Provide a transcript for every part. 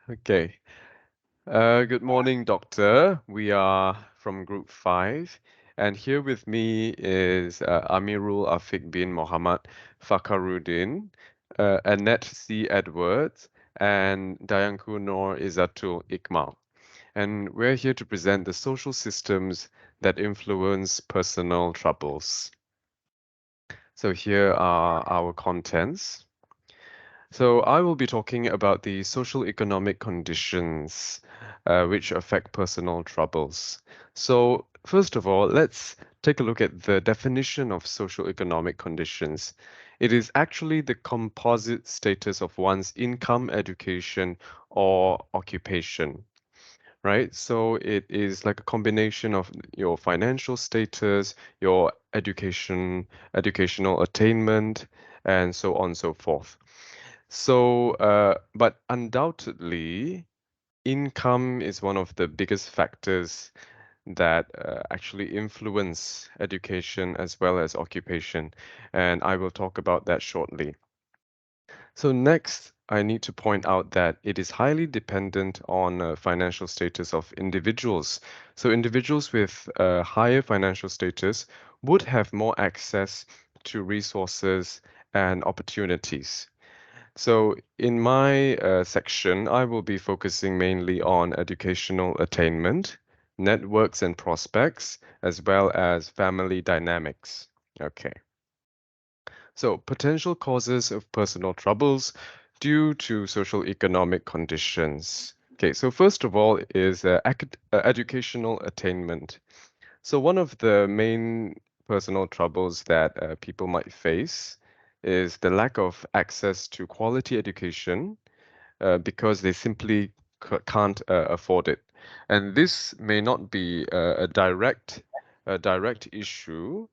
Okay. Good morning, Doctor. We are from Group 5, and here with me is Amirul Afiq bin Mohammed Fakharuddin, Annette C. Edwards, and Dayanku Noor Izzatul Ikmal. And we're here to present the social systems that influence personal troubles. So here are our contents. So I will be talking about the social economic conditions which affect personal troubles. So first of all, let's take a look at the definition of social economic conditions. It is actually the composite status of one's income, education, or occupation, right? So it is like a combination of your financial status, your educational attainment, and so on and so forth. So, but undoubtedly, income is one of the biggest factors that actually influence education as well as occupation, and I will talk about that shortly. So next, I need to point out that it is highly dependent on financial status of individuals. So individuals with higher financial status would have more access to resources and opportunities. So in my section, I will be focusing mainly on educational attainment, networks and prospects, as well as family dynamics. Okay. So potential causes of personal troubles due to social economic conditions. Okay, so first of all is educational attainment. So one of the main personal troubles that people might face is the lack of access to quality education because they simply can't afford it. And this may not be a direct issue.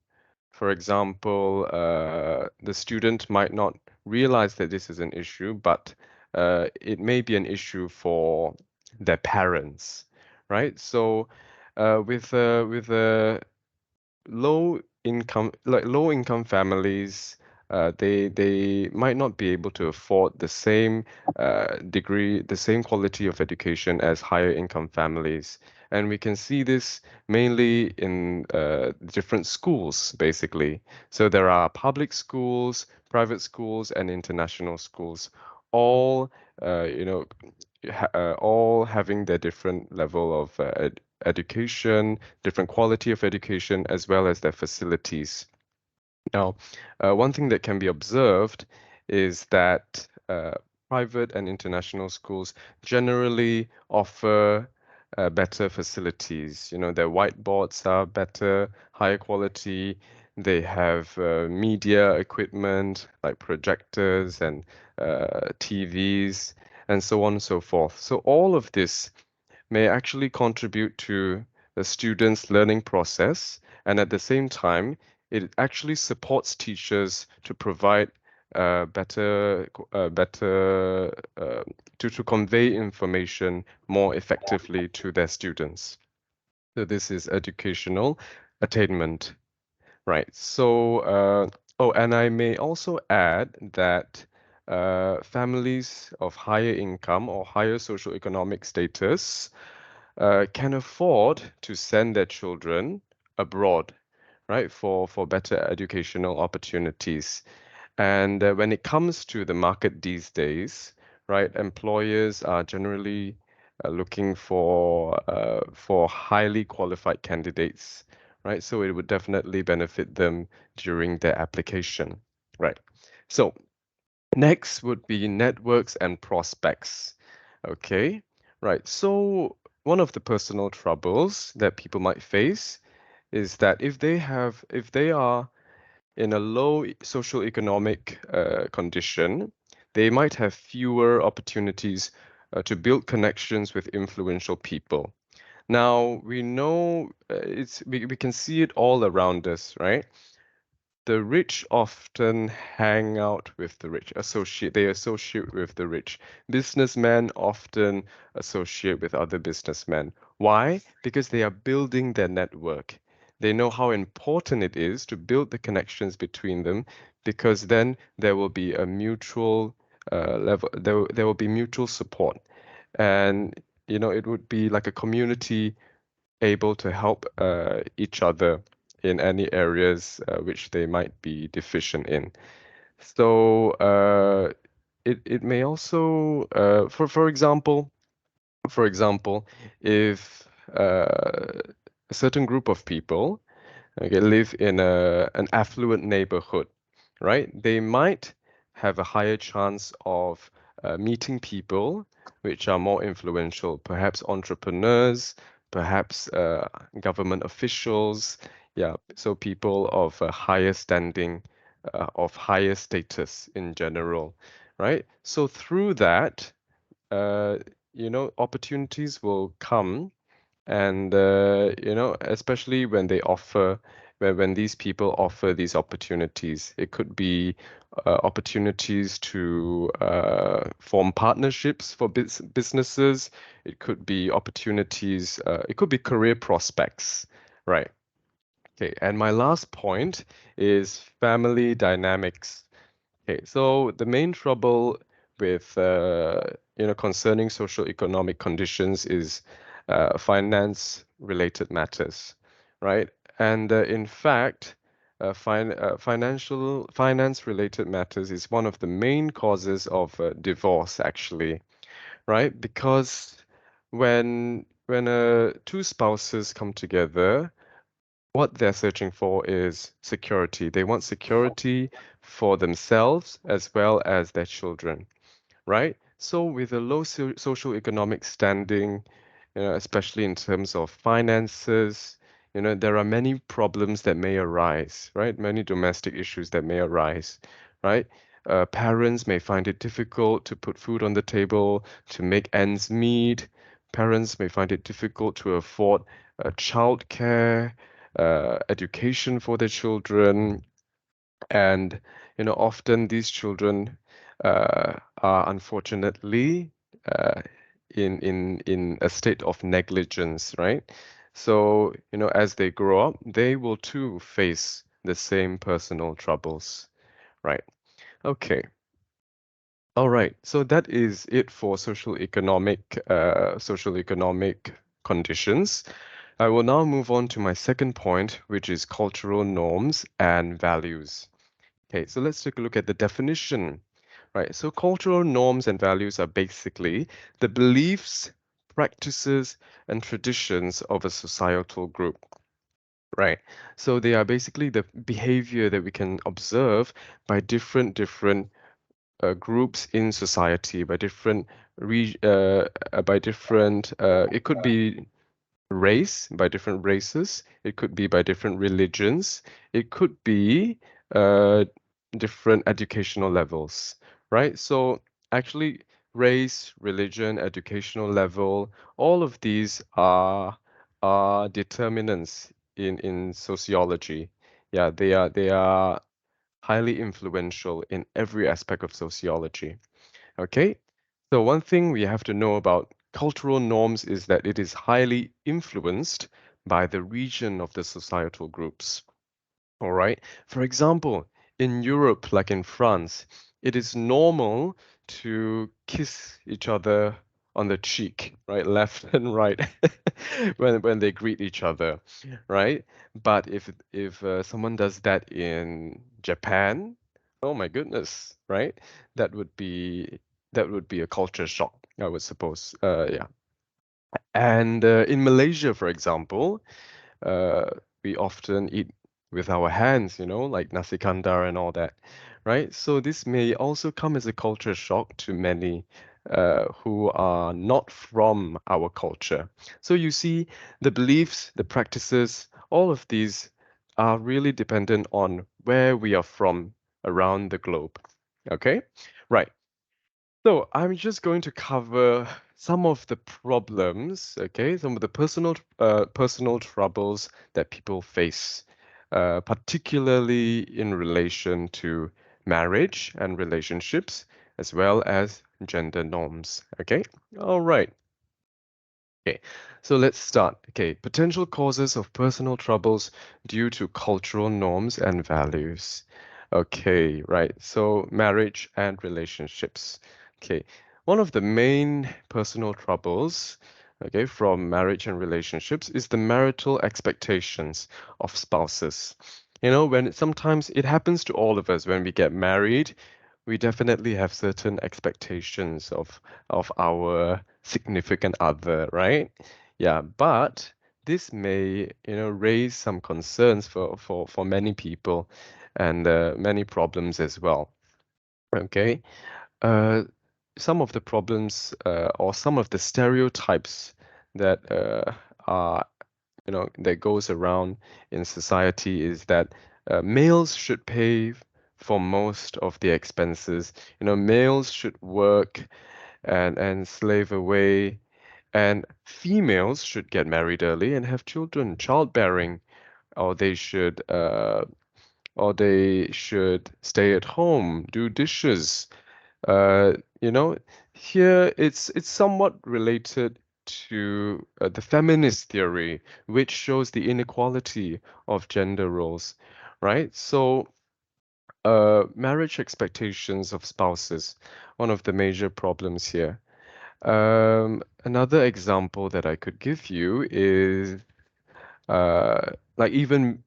For example, the student might not realize that this is an issue, but it may be an issue for their parents, right? So, with low income families, they might not be able to afford the same degree, the same quality of education as higher income families. And we can see this mainly in different schools, basically. So there are public schools, private schools, and international schools, all uh, you know, all having their different level of education, different quality of education, as well as their facilities. Now, one thing that can be observed is that private and international schools generally offer better facilities. You know, their whiteboards are better, higher quality. They have media equipment like projectors and TVs and so on and so forth. So all of this may actually contribute to the student's learning process, and at the same time, it actually supports teachers to provide better to convey information more effectively to their students. So this is educational attainment, right? So oh, and I may also add that families of higher income or higher socioeconomic status can afford to send their children abroad, right, for better educational opportunities. And when it comes to the market these days, right, employers are generally looking for highly qualified candidates, right? So it would definitely benefit them during their application, right? So next would be networks and prospects. Okay, right. So one of the personal troubles that people might face is that if they are in a low social economic condition, they might have fewer opportunities to build connections with influential people. Now, we know we can see it all around us, right? The rich often hang out with the rich, they associate with the rich. Businessmen often associate with other businessmen. Why? Because they are building their network. They know how important it is to build the connections between them because then there will be a mutual level, there will be mutual support. And, it would be like a community able to help each other in any areas which they might be deficient in. So it may also, for example, if a certain group of people, okay, live in an affluent neighborhood, right? They might have a higher chance of meeting people which are more influential, perhaps entrepreneurs, perhaps government officials, yeah, so people of a higher standing, of higher status in general, right? So through that, uh, opportunities will come, and especially when they offer when these people offer these opportunities, it could be opportunities to form partnerships for businesses. It could be opportunities, it could be career prospects, right? Okay, and my last point is family dynamics. Okay, so the main trouble with concerning social economic conditions is finance related matters, right? And in fact, financial finance related matters is one of the main causes of divorce, actually, right? Because when two spouses come together, what they're searching for is security. They want security for themselves as well as their children, right? So with a low social economic standing, especially in terms of finances, there are many problems that may arise, right? Many domestic issues that may arise, right? Parents may find it difficult to put food on the table, to make ends meet. Parents may find it difficult to afford childcare, education for their children, and often these children are unfortunately uh, in a state of negligence, right? So as they grow up, they will too face the same personal troubles, right? Okay. All right. So that is it for social economic conditions. I will now move on to my second point, which is cultural norms and values. Okay, so let's take a look at the definition. Right, so cultural norms and values are basically the beliefs, practices, and traditions of a societal group. Right, so they are basically the behavior that we can observe by different groups in society, by different. It could be by different races. It could be by different religions. It could be uh, different educational levels, right? So actually, race, religion, educational level, all of these are determinants in sociology. Yeah, they are highly influential in every aspect of sociology. Okay, so one thing we have to know about cultural norms is that it is highly influenced by the region of the societal groups. All right. For example, in Europe, like in France, it is normal to kiss each other on the cheek, right, left and right, when they greet each other, right? But if someone does that in Japan, oh my goodness, right? That would be that would be a culture shock, I would suppose. Yeah. And in Malaysia, for example, uh, we often eat with our hands, like nasi kandar and all that, right? So this may also come as a culture shock to many who are not from our culture. So you see, the beliefs, the practices, all of these are really dependent on where we are from around the globe. Okay? Right. So I'm just going to cover some of the problems, okay, some of the personal troubles that people face, particularly in relation to marriage and relationships, as well as gender norms. Okay, all right. Okay, so let's start. Okay, potential causes of personal troubles due to cultural norms and values. Okay, right. So marriage and relationships. Okay. one of the main personal troubles, okay, from marriage and relationships is the marital expectations of spouses. When sometimes it happens to all of us when we get married, we definitely have certain expectations of our significant other, right? Yeah, but this may, raise some concerns for many people and many problems as well. Okay. Uh, some of the problems or some of the stereotypes that are that goes around in society is that males should pay for most of the expenses. Males should work and slave away, and females should get married early and have children, childbearing, or they should stay at home, do dishes, uh, you know, here it's somewhat related to the feminist theory, which shows the inequality of gender roles, right? So, marriage expectations of spouses, one of the major problems here. Another example that I could give you is like even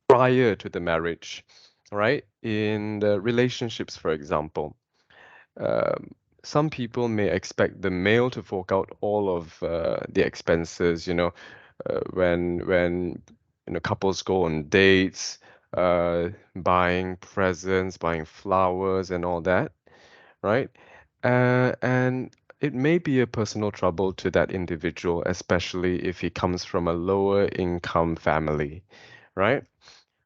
prior to the marriage, right? In the relationships, for example. Um, some people may expect the male to fork out all of the expenses, when couples go on dates, buying presents, buying flowers, and all that, right? And it may be a personal trouble to that individual, especially if he comes from a lower income family, right?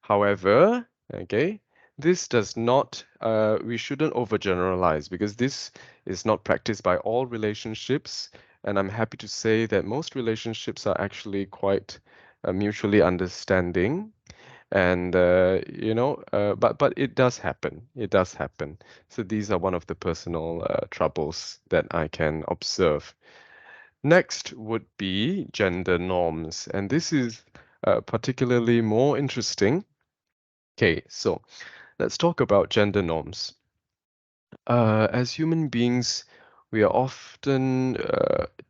However, okay, this does not, we shouldn't overgeneralize because this is not practiced by all relationships. And I'm happy to say that most relationships are actually quite mutually understanding. And, but it does happen. It does happen. So these are one of the personal troubles that I can observe. Next would be gender norms. And this is particularly more interesting. Okay, so let's talk about gender norms. As human beings, we are often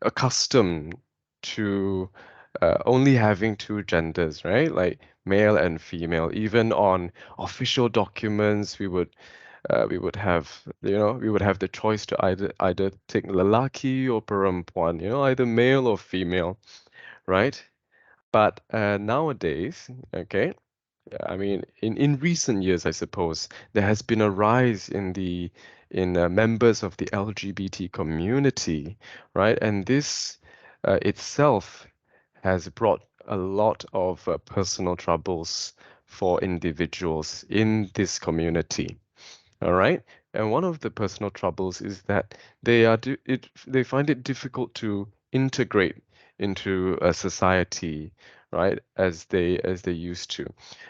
accustomed to only having two genders, right? Like male and female. Even on official documents, we would have we would have the choice to either take lalaki or perempuan, either male or female, right? But nowadays, okay. I mean, in recent years, I suppose there has been a rise in members of the LGBT community, right? And this itself has brought a lot of personal troubles for individuals in this community. All right. And one of the personal troubles is that they find it difficult to integrate into a society, right, as they used to.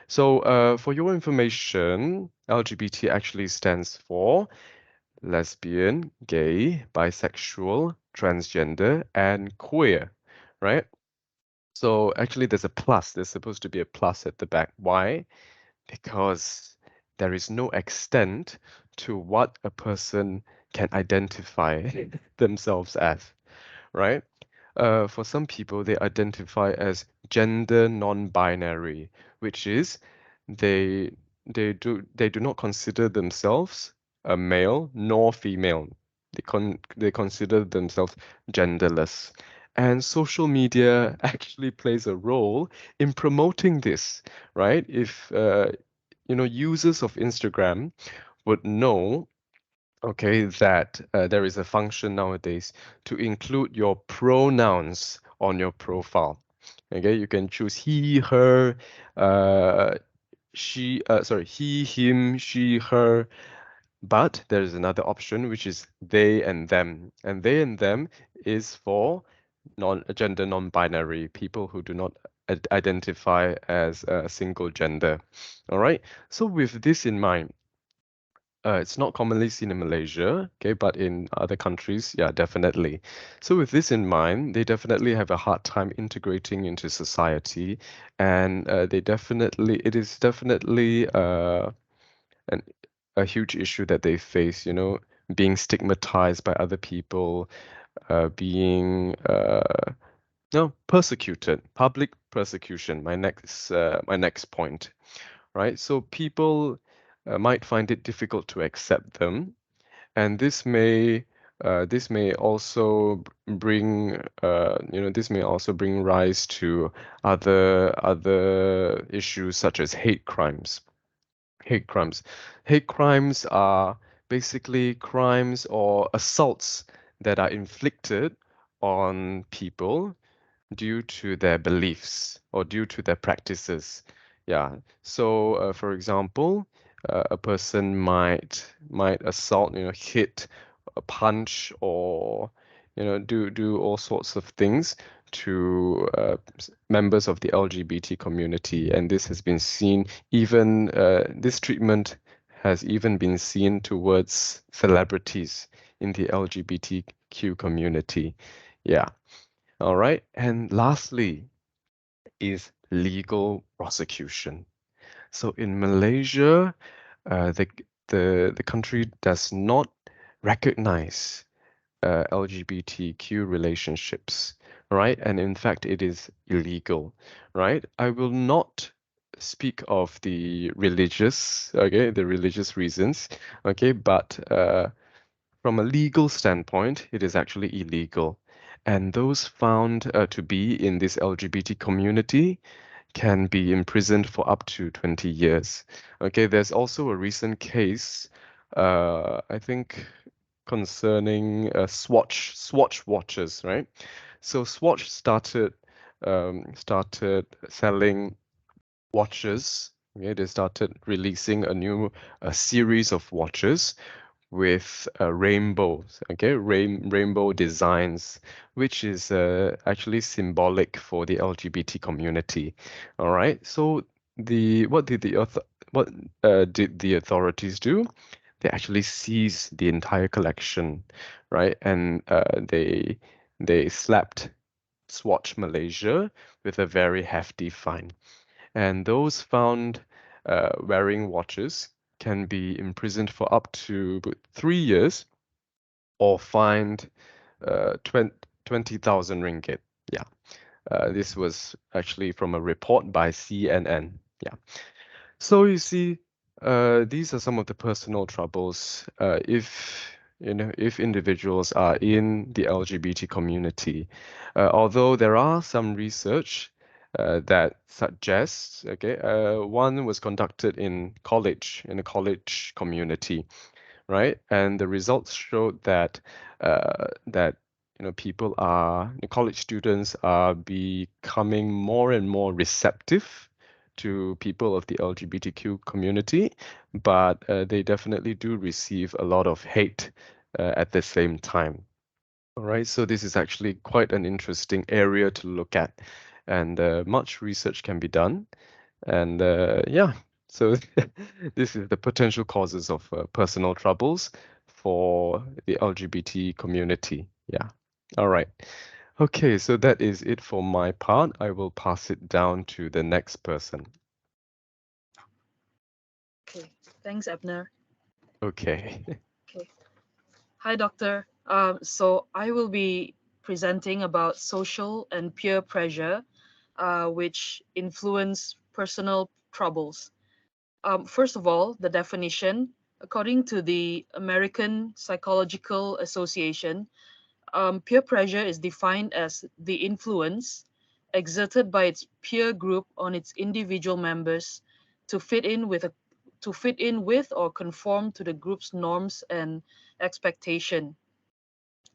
So, for your information, LGBT actually stands for lesbian, gay, bisexual, transgender, and queer, right? So actually, there's a plus. There's supposed to be a plus at the back. Why? Because there is no extent to what a person can identify themselves as, right? For some people, they identify as gender non-binary, which is they they do not consider themselves a male nor female. They consider themselves genderless. And social media actually plays a role in promoting this, right? If users of Instagram would know, okay, that there is a function nowadays to include your pronouns on your profile. Okay, you can choose he, her, uh, he, him, she, her. But there is another option which is they and them, and they and them is for gender non-binary people who do not identify as a single gender. All right. So with this in mind, it's not commonly seen in Malaysia, okay, but in other countries, yeah, definitely. So with this in mind, they definitely have a hard time integrating into society, and it is definitely an a huge issue that they face, being stigmatized by other people, being no, persecuted, public persecution. My next point, right? So people might find it difficult to accept them, and this may also bring this may also bring rise to other issues such as hate crimes. Hate crimes. Hate crimes are basically crimes or assaults that are inflicted on people due to their beliefs or due to their practices. Yeah. So, for example, a person might assault, hit, punch, or do all sorts of things to members of the LGBT community, and this has been seen. Even this treatment has even been seen towards celebrities in the LGBTQ community. Yeah. All right. And lastly is legal prosecution. So in Malaysia, the country does not recognize LGBTQ relationships, right? And in fact, it is illegal, right? I will not speak of the religious reasons, okay, but from a legal standpoint, it is actually illegal. And those found to be in this LGBT community can be imprisoned for up to 20 years. Okay, there's also a recent case, I think, concerning Swatch watches, right? So Swatch started selling watches. Okay, they started releasing a series of watches with rainbows, okay, rainbow designs, which is actually symbolic for the LGBT community. All right. So the what did the author what did the authorities do? They actually seized the entire collection, right? And they slapped Swatch Malaysia with a very hefty fine. And those found wearing watches can be imprisoned for up to 3 years or fined 20,000 ringgit. Yeah, this was actually from a report by CNN. Yeah. So you see, these are some of the personal troubles if individuals are in the LGBT community. Although there are some research that suggests, okay, one was conducted in a college community, right? And the results showed that the college students are becoming more and more receptive to people of the LGBTQ community, but they definitely do receive a lot of hate at the same time. All right, so this is actually quite an interesting area to look at, and much research can be done. And yeah, so this is the potential causes of personal troubles for the LGBT community. Yeah. All right. Okay, so that is it for my part. I will pass it down to the next person. Okay, thanks, Abner. Okay. Okay. Hi, Doctor. So I will be presenting about social and peer pressure, which influence personal troubles. First of all, the definition. According to the American Psychological Association, peer pressure is defined as the influence exerted by its peer group on its individual members to fit in with a to fit in with or conform to the group's norms and expectation.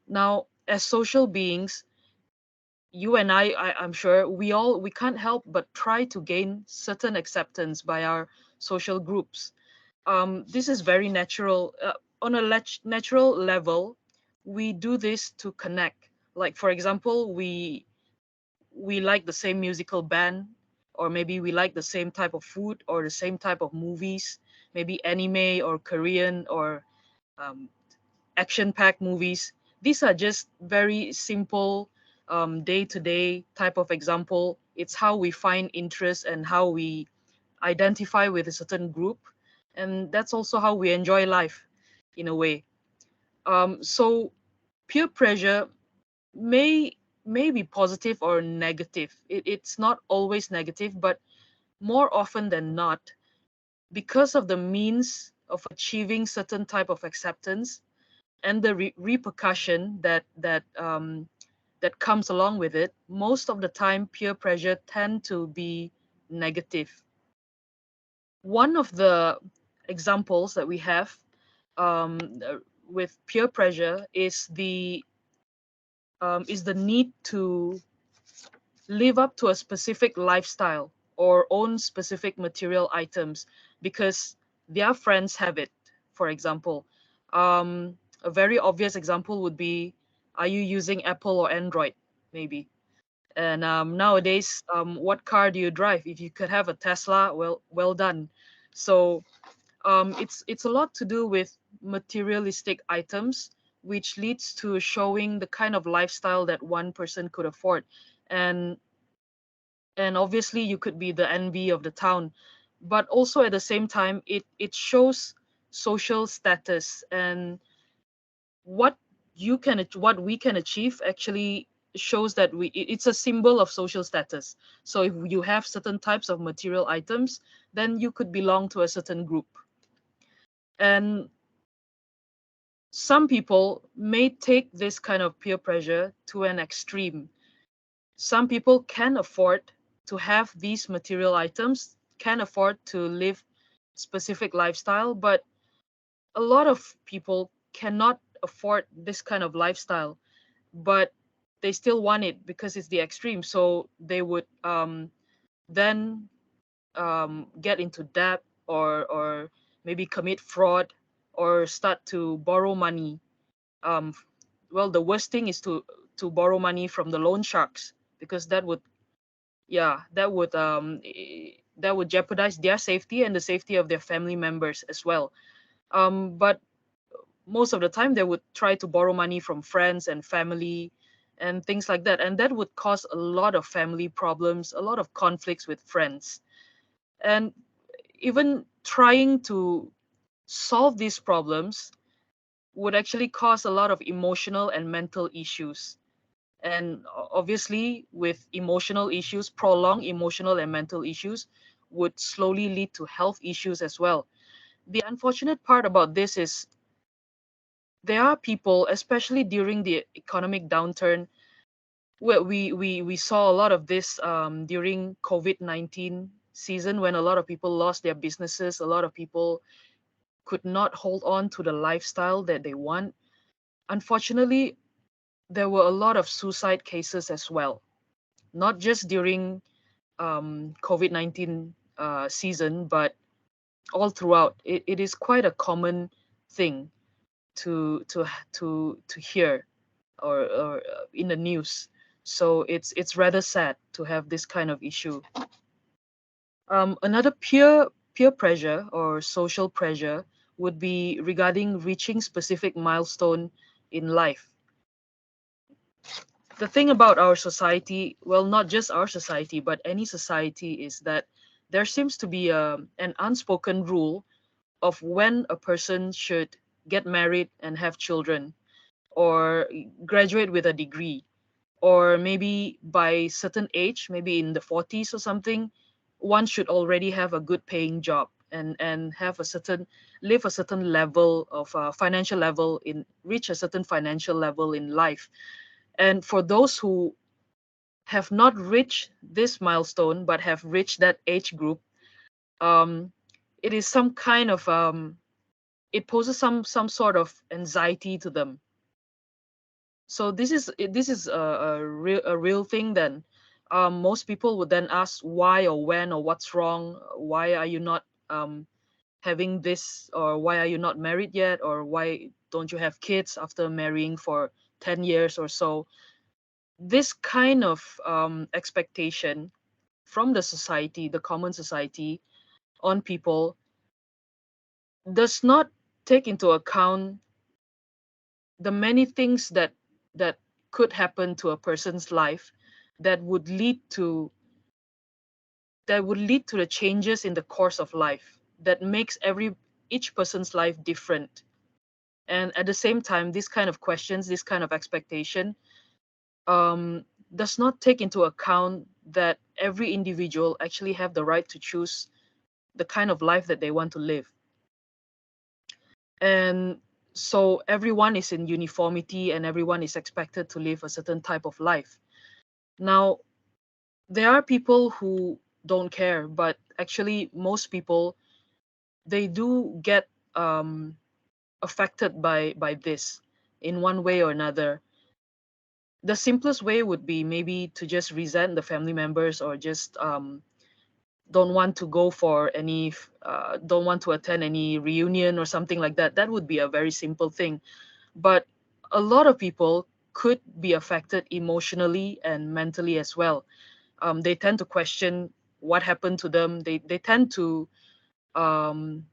Now, as social beings, you and I'm sure we can't help but try to gain certain acceptance by our social groups. This is very natural. On a natural level, we do this to connect. Like for example, we like the same musical band, or maybe we like the same type of food or the same type of movies, maybe anime or Korean or um, action-packed movies. These are just very simple day-to-day type of example. It's how we find interest and how we identify with a certain group, and that's also how we enjoy life in a way. So peer pressure may may be positive or negative. It's not always negative, but more often than not, because of the means of achieving certain type of acceptance and the repercussion that comes along with it, most of the time peer pressure tend to be negative. One of the examples that we have with peer pressure is the need to live up to a specific lifestyle or own specific material items because their friends have it. For example, a very obvious example would be, are you using Apple or Android? Maybe. And nowadays, what car do you drive? If you could have a Tesla, well done. So it's a lot to do with materialistic items, which leads to showing the kind of lifestyle that one person could afford. And and obviously you could be the envy of the town, but also at the same time it shows social status, and what what we can achieve actually shows that it's a symbol of social status. So if you have certain types of material items, then you could belong to a certain group. And some people may take this kind of peer pressure to an extreme. Some people can afford to have these material items, can afford to live specific lifestyle, but a lot of people cannot afford this kind of lifestyle, but they still want it because it's the extreme. So they would then get into debt, or maybe commit fraud or start to borrow money. Um, well, the worst thing is to borrow money from the loan sharks, because that would, yeah, that would jeopardize their safety and the safety of their family members as well. But most of the time they would try to borrow money from friends and family and things like that, and that would cause a lot of family problems, a lot of conflicts with friends, and even trying to solve these problems would actually cause a lot of emotional and mental issues. And obviously, with emotional issues, prolonged emotional and mental issues would slowly lead to health issues as well. The unfortunate part about this is there are people, especially during the economic downturn, where we saw a lot of this during COVID-19 season, when a lot of people lost their businesses, a lot of people could not hold on to the lifestyle that they want. Unfortunately, there were a lot of suicide cases as well, not just during COVID-19 season, but all throughout. It is quite a common thing to hear, or in the news. So it's rather sad to have this kind of issue. Another peer pressure or social pressure would be regarding reaching specific milestone in life. The thing about our society, well, not just our society, but any society, is that there seems to be an unspoken rule of when a person should get married and have children, or graduate with a degree, or maybe by certain age, maybe in the 40s or something, one should already have a good paying job, and have a certain, live a certain level of financial level, in reach a certain financial level in life. And for those who have not reached this milestone but have reached that age group, um, it is some kind of it poses some sort of anxiety to them. So this is a real thing then. Most people would then ask why or when or what's wrong. Why are you not having this, or why are you not married yet, or why don't you have kids after marrying for 10 years or so? This kind of expectation from the society, the common society, on people does not take into account the many things that could happen to a person's life, that would lead to the changes in the course of life, that makes every each person's life different. And at the same time, this kind of questions, this kind of expectation, um, does not take into account that every individual actually have the right to choose the kind of life that they want to live. And so everyone is in uniformity and everyone is expected to live a certain type of life. Now, there are people who don't care, but actually most people, they do get affected by this in one way or another. The simplest way would be maybe to just resent the family members, or just don't want to go for any don't want to attend any reunion or something like that. That would be a very simple thing. But a lot of people could be affected emotionally and mentally as well. They tend to question what happened to them. They tend to um,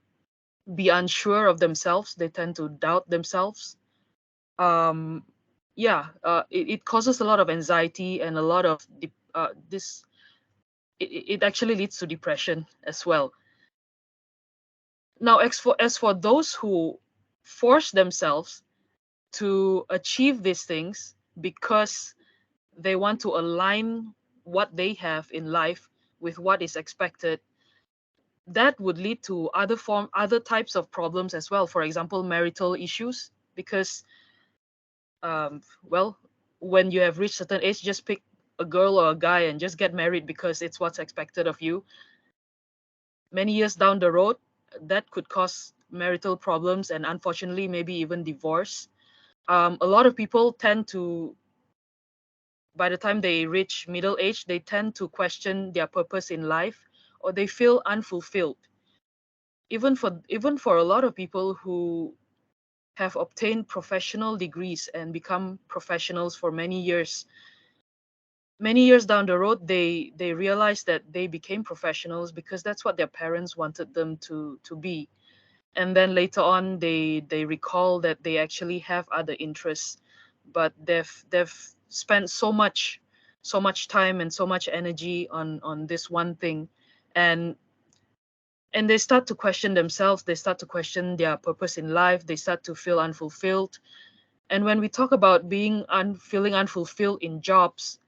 be unsure of themselves. They tend to doubt themselves. um yeah, it causes a lot of anxiety and a lot of this. It actually leads to depression as well. Now, as for those who force themselves to achieve these things because they want to align what they have in life with what is expected, that would lead to other types of problems as well. For example, marital issues. Because well, when you have reached certain age, just pick a girl or a guy and just get married because it's what's expected of you. Many years down the road, that could cause marital problems and unfortunately maybe even divorce. A lot of people tend to, by the time they reach middle age, they tend to question their purpose in life, or they feel unfulfilled. Even for a lot of people who have obtained professional degrees and become professionals for many years down the road, they realize that they became professionals because that's what their parents wanted them to be. And then later on, they recall that they actually have other interests, but they've spent so much time and so much energy on this one thing. And and they start to question themselves. They start to question their purpose in life. They start to feel unfulfilled. And when we talk about feeling unfulfilled in jobs,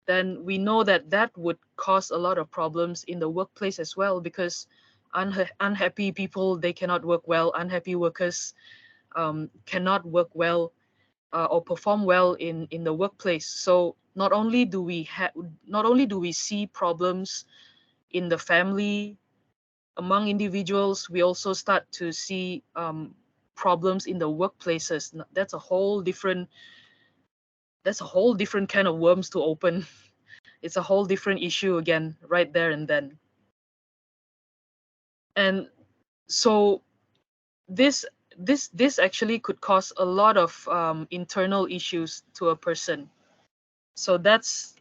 then we know that that would cause a lot of problems in the workplace as well. Because unhappy people, they cannot work well. Unhappy workers cannot work well, or perform well in the workplace. So not only do we see problems in the family, among individuals, we also start to see problems in the workplaces. That's a whole different kind of worms to open. It's a whole different issue again, right there and then. And so this this actually could cause a lot of internal issues to a person. So that's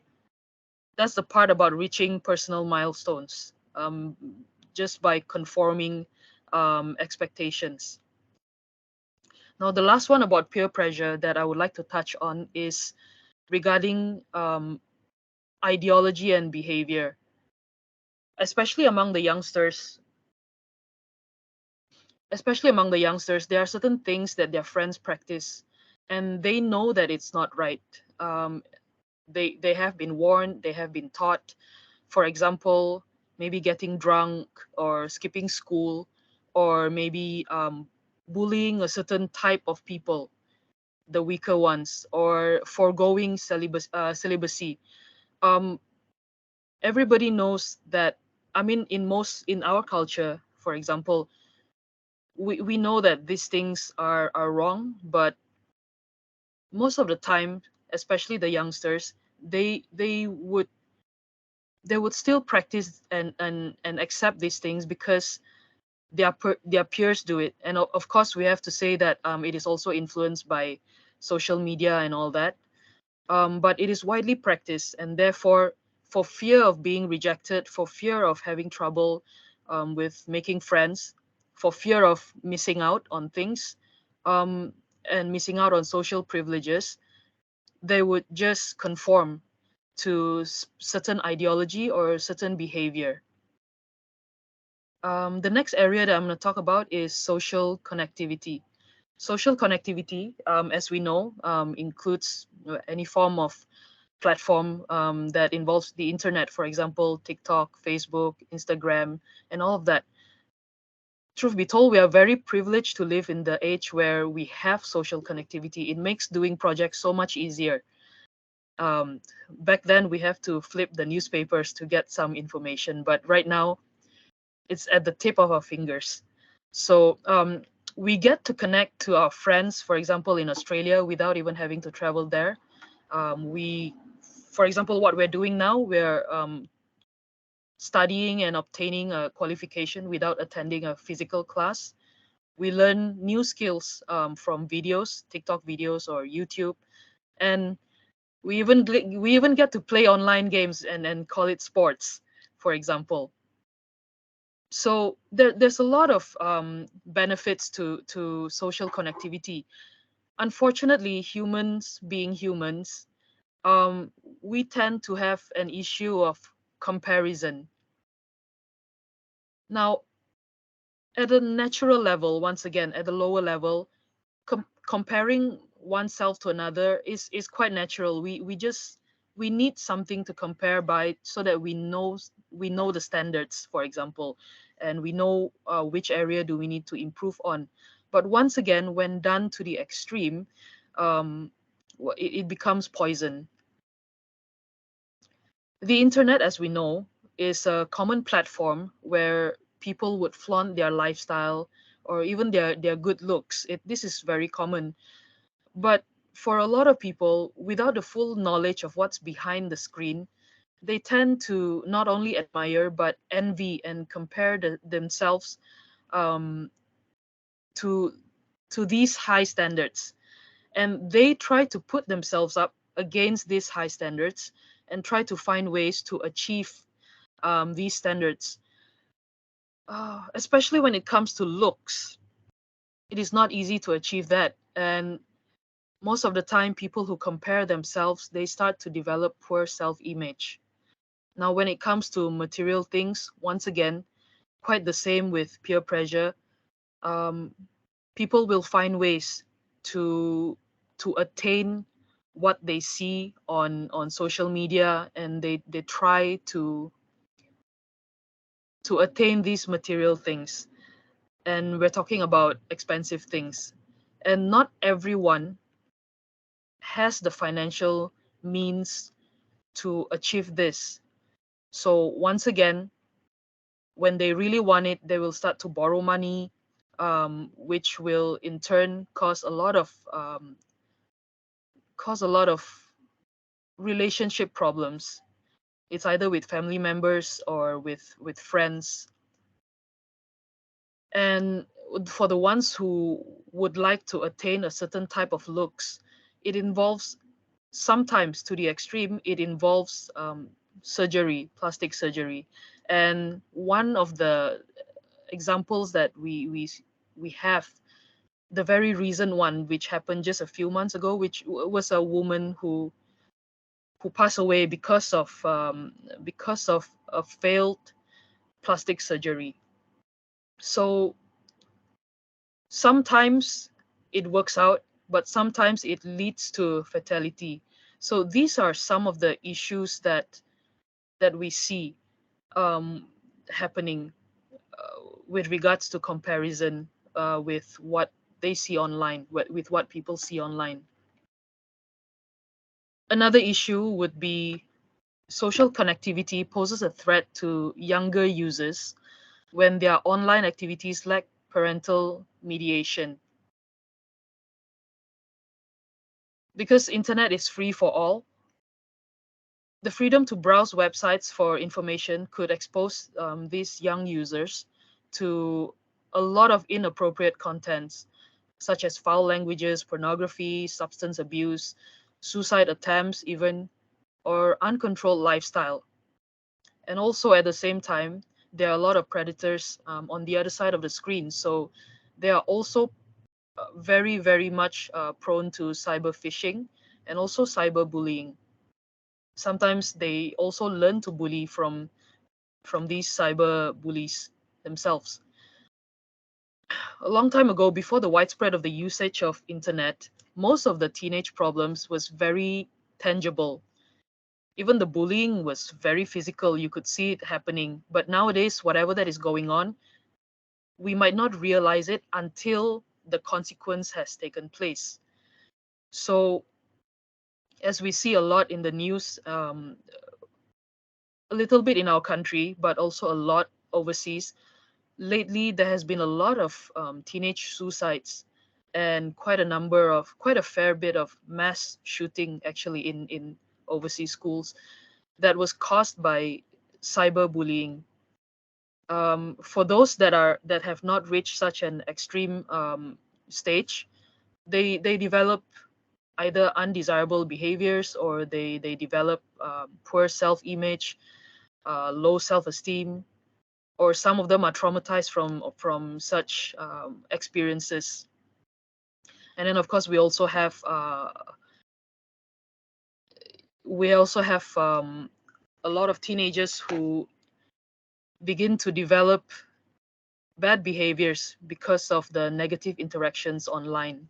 the part about reaching personal milestones, just by conforming expectations. Now, the last one about peer pressure that I would like to touch on is regarding ideology and behavior, especially among the youngsters. Especially among the youngsters, there are certain things that their friends practice, and they know that it's not right. Um, they have been warned, they have been taught. For example, maybe getting drunk, or skipping school, or maybe bullying a certain type of people, the weaker ones, or foregoing celibacy. Um, Everybody knows that. I mean, in our culture, for example, we know that these things are wrong, but most of the time, especially the youngsters, they would still practice and accept these things because their peers do it. And of course, we have to say that it is also influenced by social media and all that. But it is widely practiced, and therefore, for fear of being rejected, for fear of having trouble with making friends, for fear of missing out on things, um, and missing out on social privileges, they would just conform to certain ideology or certain behavior. The next area that I'm going to talk about is social connectivity. Social connectivity, as we know, includes any form of platform that involves the internet, for example, TikTok, Facebook, Instagram, and all of that. Truth be told, we are very privileged to live in the age where we have social connectivity. It makes doing projects so much easier. Um, Back then, we have to flip the newspapers to get some information, but right now, it's at the tip of our fingers. So we get to connect to our friends, for example, in Australia, without even having to travel there. For example, what we're doing now, we're studying and obtaining a qualification without attending a physical class. We learn new skills from videos, TikTok videos or YouTube, and we even get to play online games and call it sports, for example. So there's a lot of benefits to social connectivity. Unfortunately, humans being humans, um, we tend to have an issue of comparison. Now, at a natural level, once again, at the lower level, comparing oneself to another is quite natural. We need something to compare by so that we know the standards, for example, and we know which area do we need to improve on. But once again, when done to the extreme, um, it becomes poison. The internet, as we know, is a common platform where people would flaunt their lifestyle or even their good looks. This is very common. But for a lot of people, without the full knowledge of what's behind the screen, they tend to not only admire but envy and compare themselves um, to to these high standards, and they try to put themselves up against these high standards and try to find ways to achieve these standards. Especially when it comes to looks, it is not easy to achieve that, and most of the time people who compare themselves, they start to develop poor self-image. Now when it comes to material things, once again, quite the same with peer pressure. um, People will find ways to attain what they see on social media, and they try to attain these material things, and we're talking about expensive things, and not everyone has the financial means to achieve this. So once again, when they really want it, they will start to borrow money, which will in turn cause a lot of relationship problems. It's either with family members or with friends. And for the ones who would like to attain a certain type of looks, it involves, sometimes to the extreme, it involves surgery, plastic surgery. And one of the examples that we have, the very recent one, which happened just a few months ago, which was a woman who passed away because of a failed plastic surgery. So sometimes it works out, but sometimes it leads to fatality. So these are some of the issues that we see um, happening with regards to comparison with what they see online, with what people see online. Another issue would be social connectivity poses a threat to younger users when their online activities lack parental mediation. Because internet is free for all, the freedom to browse websites for information could expose these young users to a lot of inappropriate contents, such as foul languages, pornography, substance abuse, suicide attempts, even, or uncontrolled lifestyle. And also at the same time, there are a lot of predators on the other side of the screen. So they are also very much prone to cyber phishing and also cyber bullying. Sometimes they also learn to bully from these cyber bullies themselves. A long time ago, before the widespread of the usage of internet, most of the teenage problems was very tangible. Even the bullying was very physical. You could see it happening. But nowadays, whatever that is going on, we might not realize it until the consequence has taken place. So, as we see a lot in the news, a little bit in our country, but also a lot overseas, lately there has been a lot of teenage suicides and quite a fair bit of mass shooting actually in overseas schools that was caused by cyberbullying. For those that have not reached such an extreme stage, they develop either undesirable behaviors, or they develop poor self-image, low self-esteem, or some of them are traumatized from such experiences. And then of course we also have a lot of teenagers who begin to develop bad behaviors because of the negative interactions online.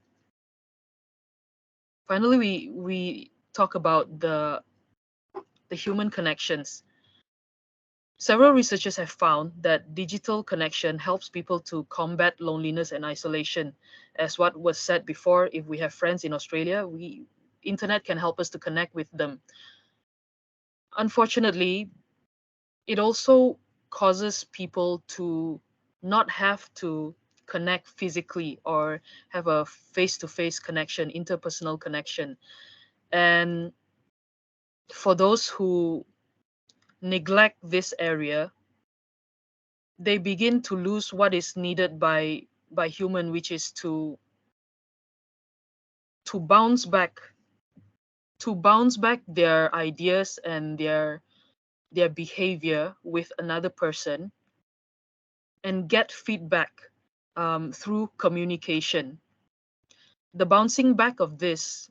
Finally, we talk about the human connections. Several researchers have found that digital connection helps people to combat loneliness and isolation. As what was said before, if we have friends in Australia, we internet can help us to connect with them. Unfortunately, it also causes people to not have to connect physically or have a face-to-face connection, interpersonal connection. And for those who neglect this area, they begin to lose what is needed by human, which is to bounce back to bounce back their ideas and their behavior with another person and get feedback through communication. The bouncing back of this,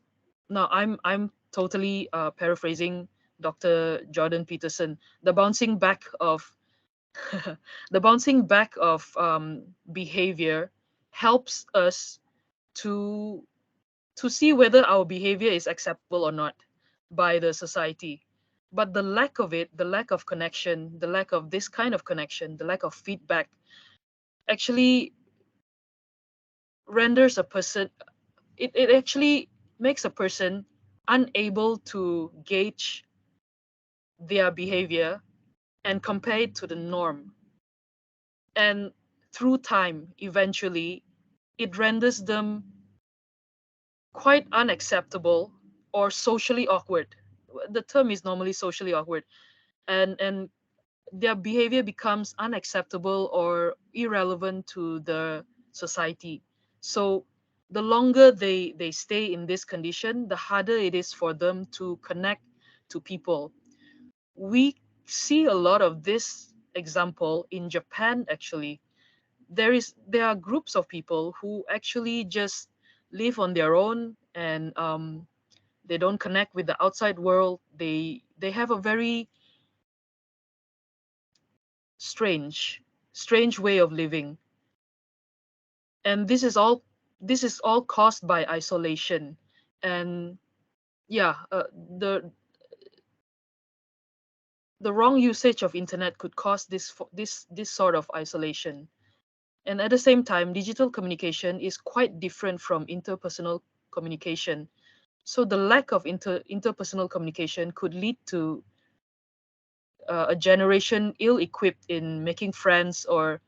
now I'm totally paraphrasing Dr. Jordan Peterson. The bouncing back of the bouncing back of behavior helps us to to see whether our behavior is acceptable or not by the society. But the lack of it, the lack of connection, the lack of this kind of connection, the lack of feedback actually renders a person, it actually makes a person unable to gauge their behavior and compare it to the norm. And through time, eventually, it renders them quite unacceptable or socially awkward. The term is normally socially awkward, and their behavior becomes unacceptable or irrelevant to the society. So the longer they stay in this condition, the harder it is for them to connect to people. We see a lot of this example in Japan actually. There are groups of people who actually just live on their own, and they don't connect with the outside world. They have a very strange strange way of living, and this is all caused by isolation. And yeah, the wrong usage of internet could cause this sort of isolation. And at the same time, digital communication is quite different from interpersonal communication. So the lack of interpersonal communication could lead to a generation ill-equipped in making friends or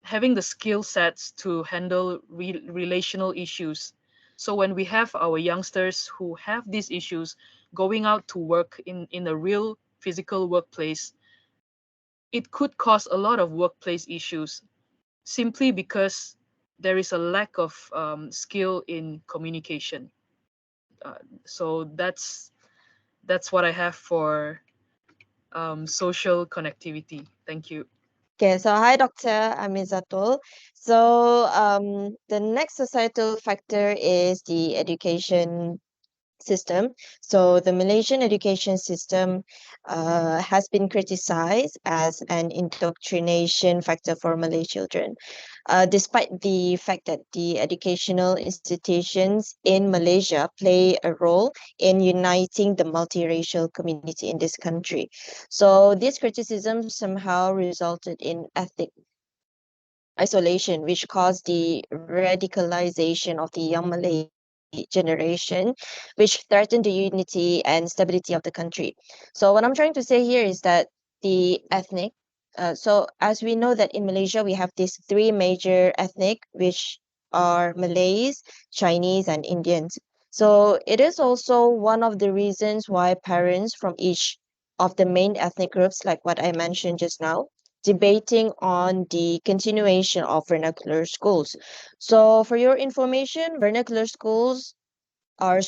having the skill sets to handle relational issues. So when we have our youngsters who have these issues going out to work in a real physical workplace, it could cause a lot of workplace issues simply because there is a lack of skill in communication. So that's what I have for social connectivity. Thank you. Okay, so hi, Dr. Amizatul. So the next societal factor is the education system. So the Malaysian education system has been criticized as an indoctrination factor for Malay children, despite the fact that the educational institutions in Malaysia play a role in uniting the multiracial community in this country. So this criticism somehow resulted in ethnic isolation, which caused the radicalization of the young Malay generation, which threatened the unity and stability of the country. So, what I'm trying to say here is that the ethnic, so as we know that in Malaysia, we have these three major ethnic, which are Malays, Chinese, and Indians. So, it is also one of the reasons why parents from each of the main ethnic groups, like what I mentioned just now, debating on the continuation of vernacular schools. So, for your information, vernacular schools are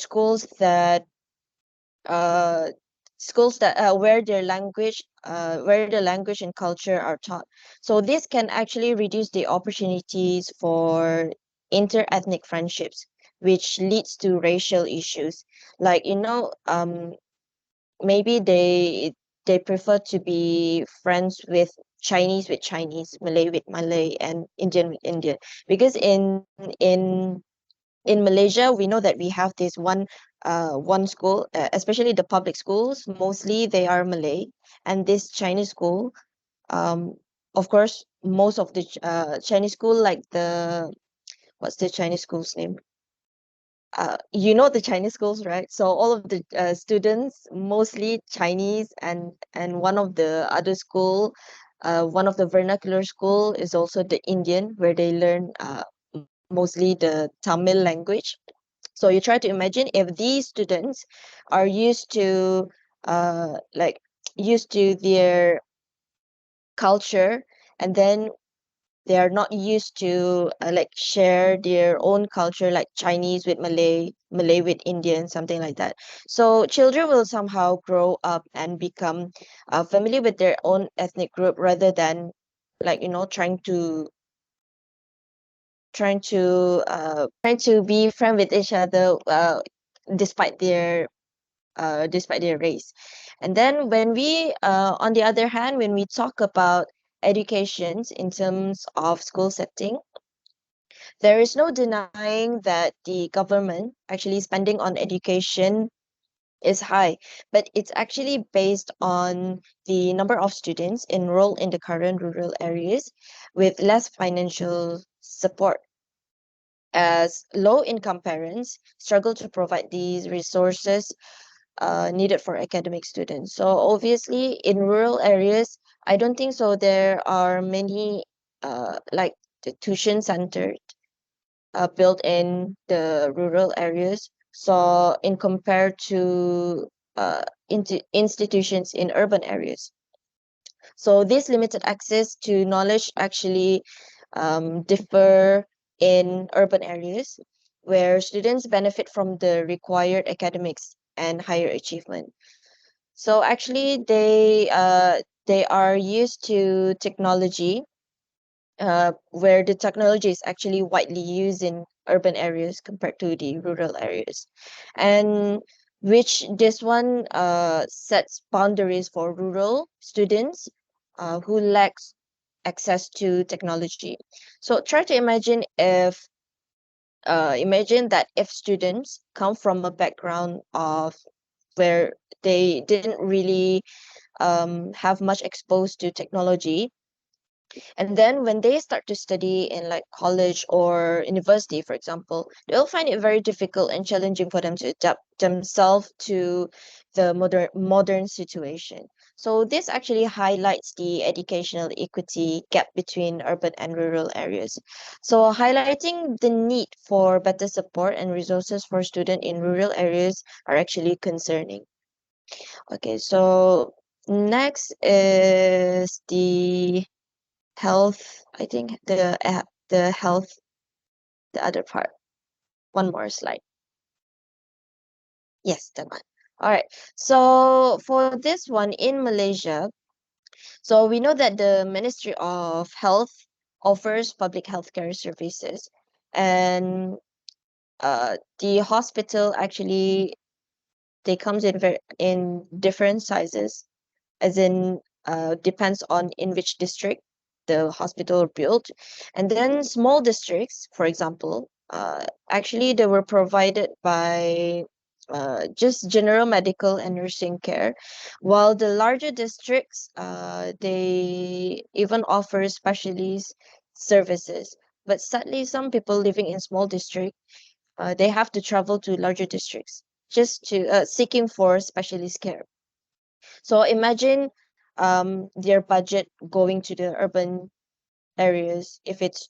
uh, schools that where the language and culture are taught. So this can actually reduce the opportunities for inter-ethnic friendships, which leads to racial issues. Like maybe they prefer to be friends with Chinese, Malay with Malay, and Indian with Indian. Because in Malaysia, we know that we have this one school, especially the public schools. Mostly they are Malay, and this Chinese school, um, of course, most of the Chinese school, like the what's the Chinese school's name? You know the Chinese schools, right? So all of the students mostly Chinese, and one of the other school, one of the vernacular school is also the Indian, where they learn mostly the Tamil language. So you try to imagine if these students are like used to their culture, and then they are not used to like share their own culture, like Chinese with Malay, Malay with Indian, something like that. So children will somehow grow up and become familiar with their own ethnic group, rather than like trying to be friend with each other, despite their race. And then when we on the other hand, when we talk about educations in terms of school setting, there is no denying that the government actually spending on education is high, but it's actually based on the number of students enrolled in the current rural areas with less financial support, as low income parents struggle to provide these resources needed for academic students. So obviously in rural areas, I don't think so there are many like the tuition center built in the rural areas. So in compared to institutions in urban areas. So this limited access to knowledge actually differ in urban areas, where students benefit from the required academics and higher achievement. So actually, they are used to technology, where the technology is actually widely used in urban areas compared to the rural areas, and which this one sets boundaries for rural students who lacks access to technology. So try to imagine that if students come from a background of where they didn't really have much exposed to technology, and then when they start to study in like college or university, for example, they'll find it very difficult and challenging for them to adapt themselves to the modern situation. So this actually highlights the educational equity gap between urban and rural areas. So highlighting the need for better support and resources for students in rural areas are actually concerning. Okay, so next is the health. I think the health, the other part. One more slide. Yes, that one. All right. So for this one in Malaysia, so we know that the Ministry of Health offers public healthcare services, and the hospital actually they comes in different sizes, as in depends on in which district the hospital built. And then small districts, for example, actually they were provided by just general medical and nursing care, while the larger districts, they even offer specialist services. But sadly, some people living in small district, they have to travel to larger districts just to seeking for specialist care. So imagine their budget going to the urban areas if it's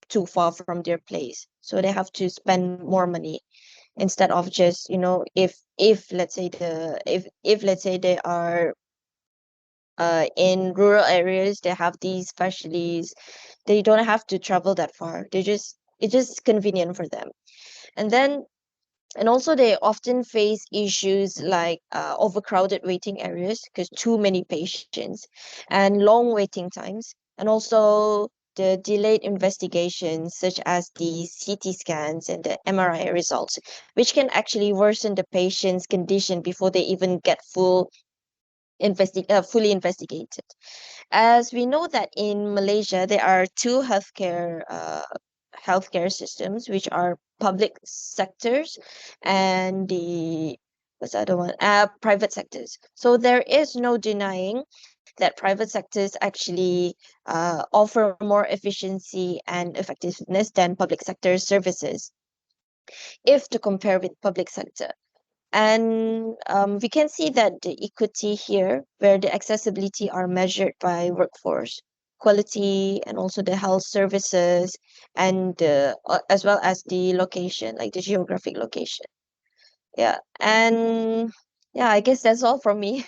too far from their place. So they have to spend more money instead of just, if let's say if let's say they are in rural areas, they have these specialists, they don't have to travel that far. It's just convenient for them. And then and also they often face issues like overcrowded waiting areas because too many patients and long waiting times, and also the delayed investigations such as the CT scans and the MRI results, which can actually worsen the patient's condition before they even get fully investigated. As we know that in Malaysia, there are two healthcare systems, which are public sectors and the what's the other one? Private sectors. So there is no denying that private sectors actually offer more efficiency and effectiveness than public sector services, if to compare with public sector. And we can see that the equity here, where the accessibility are measured by workforce, quality, and also the health services, and as well as the location, like the geographic location. Yeah, and yeah, I guess that's all from me.